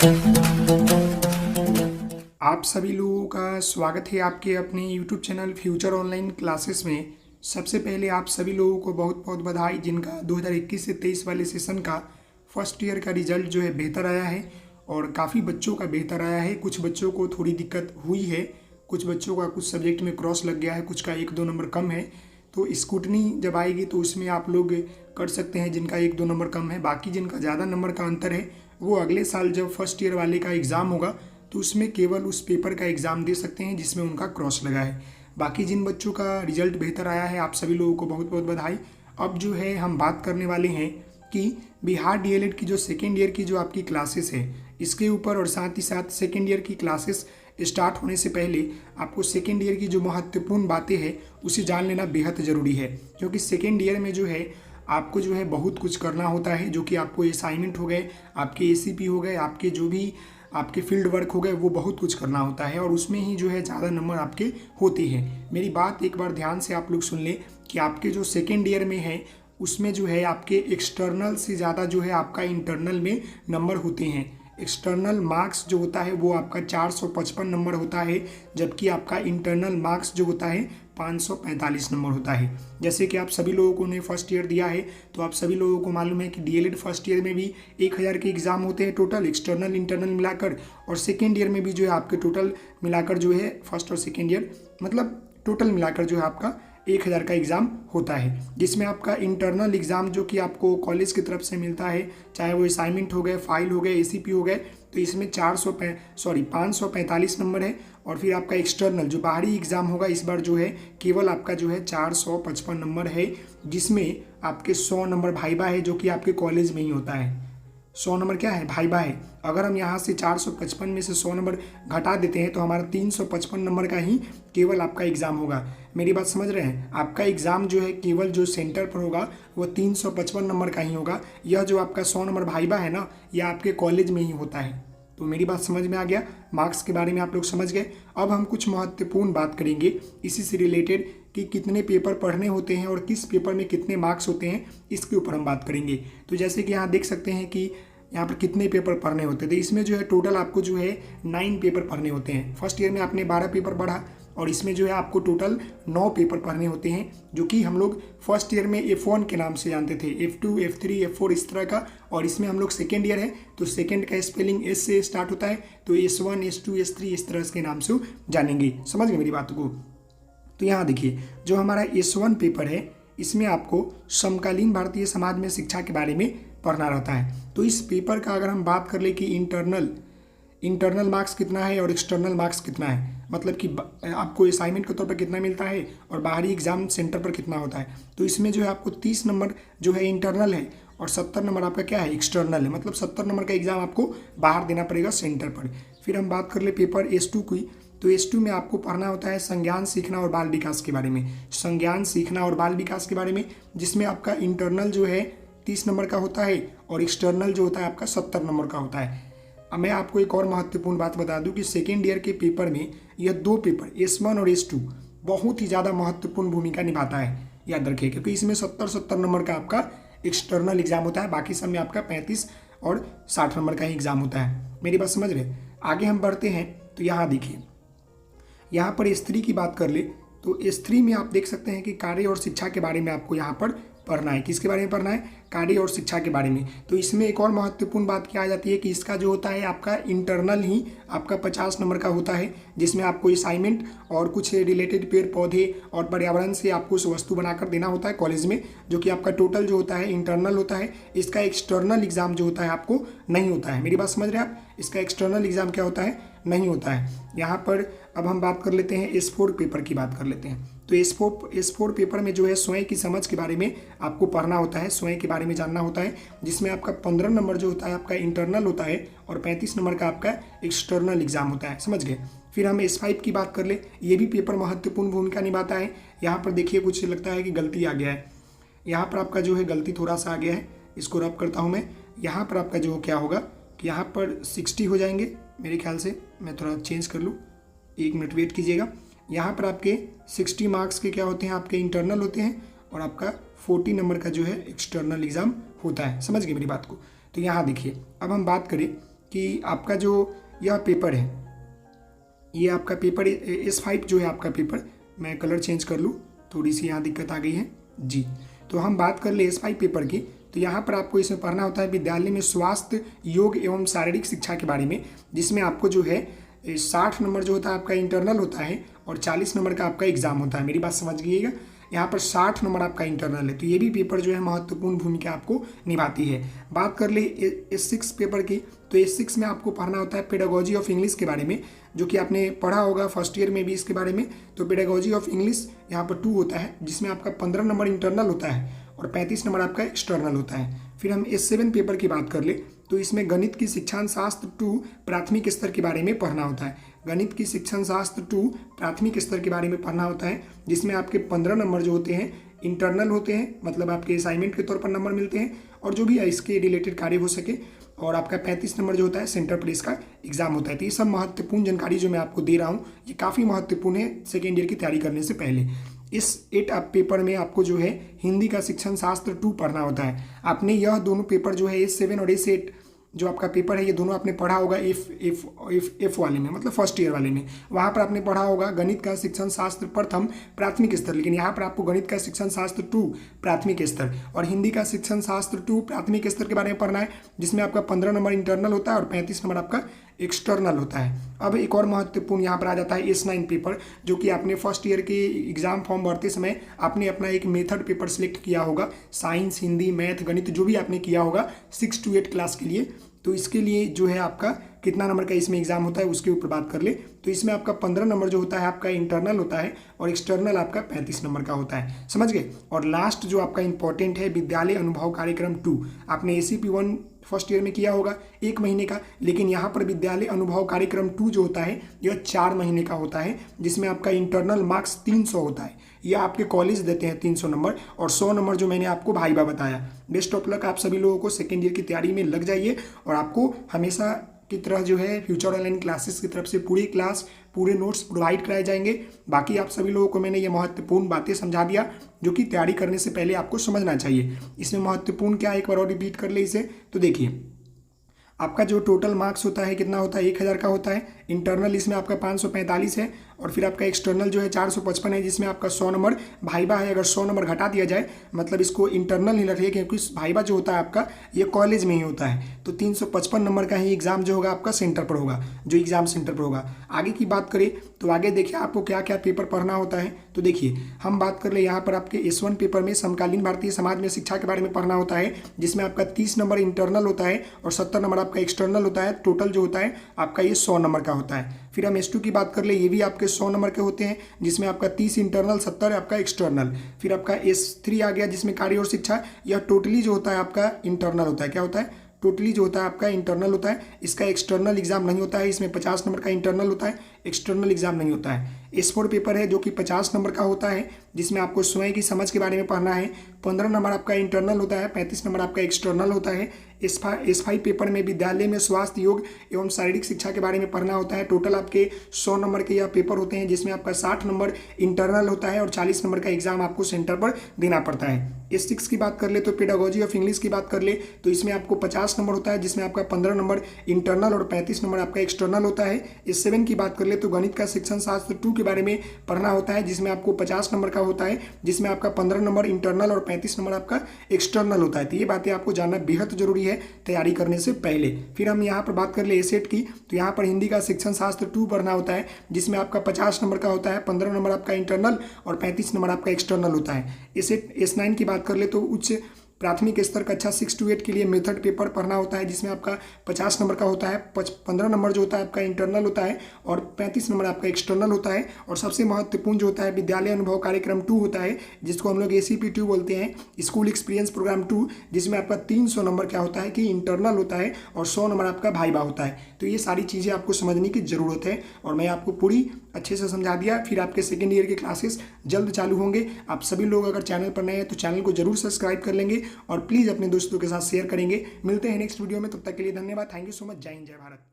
आप सभी लोगों का स्वागत है आपके अपने YouTube channel future online classes में। सबसे पहले आप सभी लोगों को बहुत बहुत बधाई जिनका 2021 से 23 वाले सेशन का फर्स्ट ईयर का रिजल्ट जो है बेहतर आया है और काफ़ी बच्चों का बेहतर आया है। कुछ बच्चों को थोड़ी दिक्कत हुई है, कुछ बच्चों का कुछ सब्जेक्ट में क्रॉस लग गया है, कुछ का 1-2 नंबर कम है। तो स्कूटनी जब आएगी तो उसमें आप लोग कर सकते हैं जिनका 1-2 नंबर कम है। बाकी जिनका ज़्यादा नंबर का अंतर है वो अगले साल जब फर्स्ट ईयर वाले का एग्ज़ाम होगा तो उसमें केवल उस पेपर का एग्ज़ाम दे सकते हैं जिसमें उनका क्रॉस लगा है। बाकी जिन बच्चों का रिजल्ट बेहतर आया है आप सभी लोगों को बहुत बहुत बधाई। अब जो है हम बात करने वाले हैं कि बिहार डीएलएड की जो सेकेंड ईयर की जो आपकी क्लासेस है इसके ऊपर, और साथ ही साथ सेकेंड ईयर की क्लासेस स्टार्ट होने से पहले आपको सेकेंड ईयर की जो महत्वपूर्ण बातें हैं उसे जान लेना बेहद ज़रूरी है। क्योंकि सेकेंड ईयर में जो है आपको जो है बहुत कुछ करना होता है, जो कि आपको असाइनमेंट हो गए, आपके एसीपी हो गए, आपके जो भी आपके फील्ड वर्क हो गए, वो बहुत कुछ करना होता है और उसमें ही जो है ज़्यादा नंबर आपके होते हैं। मेरी बात एक बार ध्यान से आप लोग सुन लें कि आपके जो सेकेंड ईयर में है उसमें जो है आपके एक्सटर्नल से ज़्यादा जो है आपका इंटरनल में नंबर होते हैं। एक्सटर्नल मार्क्स जो होता है वो आपका 455 नंबर होता है, जबकि आपका इंटरनल मार्क्स जो होता है 545 नंबर होता है। जैसे कि आप सभी लोगों ने फर्स्ट ईयर दिया है तो आप सभी लोगों को मालूम है कि डीएलएड फर्स्ट ईयर में भी 1000 के एग्ज़ाम होते हैं टोटल, एक्सटर्नल इंटरनल मिलाकर, और सेकेंड ईयर में भी जो है आपके टोटल मिलाकर जो है फर्स्ट और सेकेंड ईयर मतलब टोटल मिलाकर जो है आपका 1000 का एग्ज़ाम होता है, जिसमें आपका इंटरनल एग्ज़ाम जो कि आपको कॉलेज की तरफ से मिलता है, चाहे वो असाइनमेंट हो गए, फाइल हो गए, एसीपी हो गए, तो इसमें 545 नंबर है। और फिर आपका एक्सटर्नल जो बाहरी एग्ज़ाम होगा इस बार जो है केवल आपका जो है 455 नंबर है, जिसमें आपके 100 नंबर भाइबा है जो कि आपके कॉलेज में ही होता है। 100 नंबर क्या है? भाइबा है। अगर हम यहाँ से 455 में से 100 नंबर घटा देते हैं तो हमारा 355 नंबर का ही केवल आपका एग्ज़ाम होगा। मेरी बात समझ रहे हैं? आपका एग्ज़ाम जो है केवल जो सेंटर पर होगा वो 355 नंबर का ही होगा। यह जो आपका 100 नंबर भाइबा है ना, यह आपके कॉलेज में ही होता है। तो मेरी बात समझ में आ गया, मार्क्स के बारे में आप लोग समझ गए। अब हम कुछ महत्वपूर्ण बात करेंगे इसी से रिलेटेड कि कितने पेपर पढ़ने होते हैं और किस पेपर में कितने मार्क्स होते हैं, इसके ऊपर हम बात करेंगे। तो जैसे कि यहाँ देख सकते हैं कि यहाँ पर कितने पेपर पढ़ने होते थे। इसमें जो है टोटल आपको जो है 9 पेपर पढ़ने होते हैं। फर्स्ट ईयर में आपने 12 पेपर पढ़ा और इसमें जो है आपको टोटल 9 पेपर पढ़ने होते हैं, जो कि हम लोग फर्स्ट ईयर में F1 के नाम से जानते थे, F2, F3, F4 इस तरह का। और इसमें हम लोग सेकेंड ईयर है तो सेकेंड का स्पेलिंग S से स्टार्ट होता है, तो S1, S2, S3 इस तरह के नाम से जानेंगे। समझ गए मेरी बात को? तो यहाँ देखिए जो हमारा S1 पेपर है इसमें आपको समकालीन भारतीय समाज में शिक्षा के बारे में पढ़ना रहता है। तो इस पेपर का अगर हम बात कर ले कि इंटरनल मार्क्स कितना है और एक्सटर्नल मार्क्स कितना है, मतलब कि आपको असाइनमेंट के तौर पर कितना मिलता है और बाहरी एग्जाम सेंटर पर कितना होता है, तो इसमें जो है आपको 30 नंबर जो है इंटरनल है और 70 नंबर आपका क्या है? एक्सटर्नल है। मतलब 70 नंबर का एग्जाम आपको बाहर देना पड़ेगा सेंटर पर। फिर हम बात कर ले पेपर S2 की, तो S2 में आपको पढ़ना होता है संज्ञान सीखना और बाल विकास के बारे में, संज्ञान सीखना और बाल विकास के बारे में, जिसमें आपका इंटरनल जो है 30 नंबर का होता है और एक्सटर्नल जो होता है आपका 70 नंबर का होता है। अब मैं आपको एक और महत्वपूर्ण बात बता दूं कि सेकेंड ईयर के पेपर में यह 2 पेपर S1 और S2 बहुत ही ज़्यादा महत्वपूर्ण भूमिका निभाता है, याद रखिए, क्योंकि इसमें 70 नंबर का आपका एक्सटर्नल एग्जाम होता है, बाकी सब में आपका 35 और 60 नंबर का ही एग्जाम होता है। मेरी बात समझ रहे? आगे हम बढ़ते हैं तो यहाँ देखिए, यहाँ पर S3 की बात कर ले तो S3 में आप देख सकते हैं कि कार्य और शिक्षा के बारे में आपको यहाँ पर पढ़ना है। किसके बारे में पढ़ना है? कार्य और शिक्षा के बारे में। तो इसमें एक और महत्वपूर्ण बात क्या आ जाती है कि इसका जो होता है आपका इंटरनल ही आपका 50 नंबर का होता है, जिसमें आपको असाइनमेंट और कुछ रिलेटेड पेड़ पौधे और पर्यावरण से आपको उस वस्तु बनाकर देना होता है कॉलेज में, जो कि आपका टोटल जो होता है इंटरनल होता है। इसका एक्सटर्नल एग्जाम जो होता है आपको नहीं होता है। मेरी बात समझ रहे हैं आप? इसका एक्सटर्नल एग्जाम क्या होता है? नहीं होता है। यहाँ पर अब हम बात कर लेते हैं S4 पेपर की बात कर लेते हैं। तो S4 पेपर में जो है स्वयं की समझ के बारे में आपको पढ़ना होता है, स्वयं के बारे में जानना होता है, जिसमें आपका 15 नंबर जो होता है आपका इंटरनल होता है और 35 नंबर का आपका एक्सटर्नल एग्जाम होता है। समझ गए? फिर हम S5 की बात कर ले, ये भी पेपर महत्वपूर्ण भूमिका निभाता है। यहाँ पर देखिए कुछ लगता है कि गलती आ गया है, यहाँ पर आपका जो है गलती थोड़ा सा आ गया है, इसको रब करता हूँ मैं। यहाँ पर आपका जो क्या होगा कि यहाँ पर 60 हो जाएंगे मेरे ख्याल से, मैं थोड़ा चेंज कर लूँ, 1 मिनट वेट कीजिएगा। यहाँ पर आपके 60 मार्क्स के क्या होते हैं? आपके इंटरनल होते हैं और आपका 40 नंबर का जो है एक्सटर्नल एग्जाम होता है। समझ गए मेरी बात को? तो यहाँ देखिए अब हम बात करें कि आपका जो यह पेपर है, ये आपका पेपर S5 जो है आपका पेपर, मैं कलर चेंज कर लूँ, थोड़ी सी यहाँ दिक्कत आ गई है जी। तो हम बात कर ले S5 पेपर की, तो यहाँ पर आपको इसमें पढ़ना होता है विद्यालय में स्वास्थ्य, योग एवं शारीरिक शिक्षा के बारे में, जिसमें आपको जो है 60 नंबर जो होता है आपका इंटरनल होता है और 40 नंबर का आपका एग्जाम होता है। मेरी बात समझ गइएगा, यहाँ पर 60 नंबर आपका इंटरनल है, तो ये भी पेपर जो है महत्वपूर्ण भूमिका आपको निभाती है। बात कर ले S6 पेपर की, तो S6 में आपको पढ़ना होता है पेडागोजी ऑफ इंग्लिश के बारे में, जो कि आपने पढ़ा होगा फर्स्ट ईयर में भी इसके बारे में। तो पेडागोजी ऑफ इंग्लिश यहाँ पर 2 होता है, जिसमें आपका 15 नंबर इंटरनल होता है और 35 नंबर आपका एक्सटर्नल होता है। फिर हम S7 पेपर की बात कर ले, तो इसमें गणित की शिक्षण शास्त्र 2 प्राथमिक स्तर के बारे में पढ़ना होता है। गणित की शिक्षण शास्त्र 2 प्राथमिक स्तर के बारे में पढ़ना होता है, जिसमें आपके 15 नंबर जो होते हैं इंटरनल होते हैं, मतलब आपके असाइनमेंट के तौर पर नंबर मिलते हैं और जो भी इसके रिलेटेड कार्य हो सके, और आपका 35 नंबर जो होता है सेंटर प्रेस का एग्जाम होता है। तो ये सब महत्वपूर्ण जानकारी जो मैं आपको दे रहा हूँ, ये काफ़ी महत्वपूर्ण है सेकेंड ईयर की तैयारी करने से पहले। इस 8 पेपर में आपको जो है हिंदी का शिक्षण शास्त्र 2 पढ़ना होता है। आपने यह दोनों पेपर जो है S7 और S8 जो आपका पेपर है, ये दोनों आपने पढ़ा होगा एफ वाले में, मतलब फर्स्ट ईयर वाले में। वहाँ पर आपने पढ़ा होगा गणित का शिक्षण शास्त्र प्रथम प्राथमिक स्तर, लेकिन यहाँ पर आपको गणित का शिक्षण शास्त्र 2 प्राथमिक स्तर और हिंदी का शिक्षण शास्त्र 2 प्राथमिक स्तर के बारे में पढ़ना है, जिसमें आपका 15 नंबर इंटरनल होता है और 35 नंबर आपका एक्सटर्नल होता है। अब एक और महत्वपूर्ण यहाँ पर आ जाता है S9 पेपर, जो कि आपने फर्स्ट ईयर के एग्जाम फॉर्म भरते समय आपने अपना एक मेथड पेपर सिलेक्ट किया होगा, साइंस, हिंदी, मैथ, गणित जो भी आपने किया होगा 6 to 8 क्लास के लिए। तो इसके लिए जो है आपका कितना नंबर का इसमें एग्जाम होता है उसके ऊपर बात कर ले, तो इसमें आपका 15 नंबर जो होता है आपका इंटरनल होता है और एक्सटर्नल आपका 35 नंबर का होता है, समझ गए। और लास्ट जो आपका इंपॉर्टेंट है विद्यालय अनुभव कार्यक्रम 2, आपने ACP1 फर्स्ट ईयर में किया होगा 1 महीने का, लेकिन यहाँ पर विद्यालय अनुभव कार्यक्रम 2 जो होता है यह 4 महीने का होता है, जिसमें आपका इंटरनल मार्क्स 300 होता है। यह आपके कॉलेज देते हैं 300 नंबर और 100 नंबर जो मैंने आपको भाईबा बताया। बेस्ट ऑफ लक आप सभी लोगों को, सेकेंड ईयर की तैयारी में लग जाइए और आपको हमेशा की तरह जो है फ्यूचर ऑनलाइन क्लासेस की तरफ से पूरी क्लास, पूरे नोट्स प्रोवाइड कराए जाएंगे। बाकी आप सभी लोगों को मैंने ये महत्वपूर्ण बातें समझा दिया जो कि तैयारी करने से पहले आपको समझना चाहिए। इसमें महत्वपूर्ण क्या है, एक बार और रिपीट कर ले इसे। तो देखिए आपका जो टोटल मार्क्स होता है कितना होता है, 1000 का होता है। इंटरनल इसमें आपका 545 है और फिर आपका एक्सटर्नल जो है 455 है, जिसमें आपका 100 नंबर भाईबा है। अगर 100 नंबर घटा दिया जाए, मतलब इसको इंटरनल ही रखिए क्योंकि भाईबा जो होता है आपका ये कॉलेज में ही होता है, तो 355 नंबर का ही एग्जाम जो होगा आपका सेंटर पर होगा, जो एग्जाम सेंटर पर होगा। आगे की बात करें तो आगे देखिए आपको क्या क्या पेपर पढ़ना होता है। तो देखिए हम बात कर ले यहाँ पर आपके S1 पेपर में समकालीन भारतीय समाज में शिक्षा के बारे में पढ़ना होता है, जिसमें आपका 30 नंबर इंटरनल होता है और 70 नंबर आपका एक्सटर्नल होता है। टोटल जो होता है आपका ये 100 नंबर का होता है। फिर हम S2 की बात कर ले, ये भी आपके 100 नंबर के होते हैं, जिसमें आपका 30 इंटरनल, 70 आपका एक्सटर्नल। फिर आपका S3 आ गया जिसमें कार्य और शिक्षा, यह टोटली जो होता है आपका इंटरनल होता है। क्या होता है, टोटली जो होता है आपका इंटरनल होता है। इसका एक्सटर्नल एग्जाम नहीं होता है, इसमें 50 नंबर का इंटरनल होता है, एक्सटर्नल एग्जाम नहीं होता है। S4 पेपर है जो कि 50 नंबर का होता है, जिसमें आपको स्वयं की समझ के बारे में पढ़ना है। 15 नंबर आपका इंटरनल होता है, 35 नंबर आपका एक्सटर्नल होता है। S5 पेपर में विद्यालय में स्वास्थ्य, योग एवं शारीरिक शिक्षा के बारे में पढ़ना होता है। टोटल आपके 100 नंबर के यह पेपर होते हैं, जिसमें आपका 60 नंबर इंटरनल होता है और 40 नंबर का एग्जाम आपको सेंटर पर देना पड़ता है। S6 की बात कर ले तो पेडागोजी ऑफ इंग्लिश की बात कर ले तो इसमें आपको 50 नंबर होता है, जिसमें आपका 15 नंबर इंटरनल और 35 नंबर आपका एक्सटर्नल होता है। S7 की बात कर ले तो गणित का शिक्षण शास्त्र 2 के बारे में पढ़ना होता है, जिसमें आपको 50 नंबर का होता है, जिसमें आपका 15 नंबर इंटरनल और 35 नंबर आपका एक्सटर्नल होता है। तो ये बातें आपको जानना बेहद जरूरी है तैयारी करने से पहले। फिर हम यहाँ पर बात कर ले A7 की, तो यहाँ पर हिंदी का शिक्षण शास्त्र 2 पढ़ना होता है, जिसमें आपका 50 नंबर का होता है, 15 नंबर आपका इंटरनल और 35 नंबर आपका एक्सटर्नल होता है। S9 की बात कर ले तो उच्च प्राथमिक स्तर कक्षा 6 to 8 के लिए मेथड पेपर पढ़ना होता है, जिसमें आपका 50 नंबर का होता है, 15 नंबर जो होता है आपका इंटरनल होता है और 35 नंबर आपका एक्सटर्नल होता है। और सबसे महत्वपूर्ण जो होता है विद्यालय अनुभव कार्यक्रम 2 होता है, जिसको हम लोग ACP2 बोलते हैं, स्कूल एक्सपीरियंस प्रोग्राम 2, जिसमें आपका 300 नंबर क्या होता है कि इंटरनल होता है और 100 नंबर आपका भाईबा होता है। तो ये सारी चीज़ें आपको समझने की ज़रूरत है और मैं आपको पूरी अच्छे से समझा दिया। फिर आपके सेकेंड ईयर के क्लासेस जल्द चालू होंगे। आप सभी लोग अगर चैनल पर नए हैं तो चैनल को जरूर सब्सक्राइब कर लेंगे और प्लीज़ अपने दोस्तों के साथ शेयर करेंगे। मिलते हैं नेक्स्ट वीडियो में, तब तक के लिए धन्यवाद। Thank you so much. जय हिंद, जय भारत।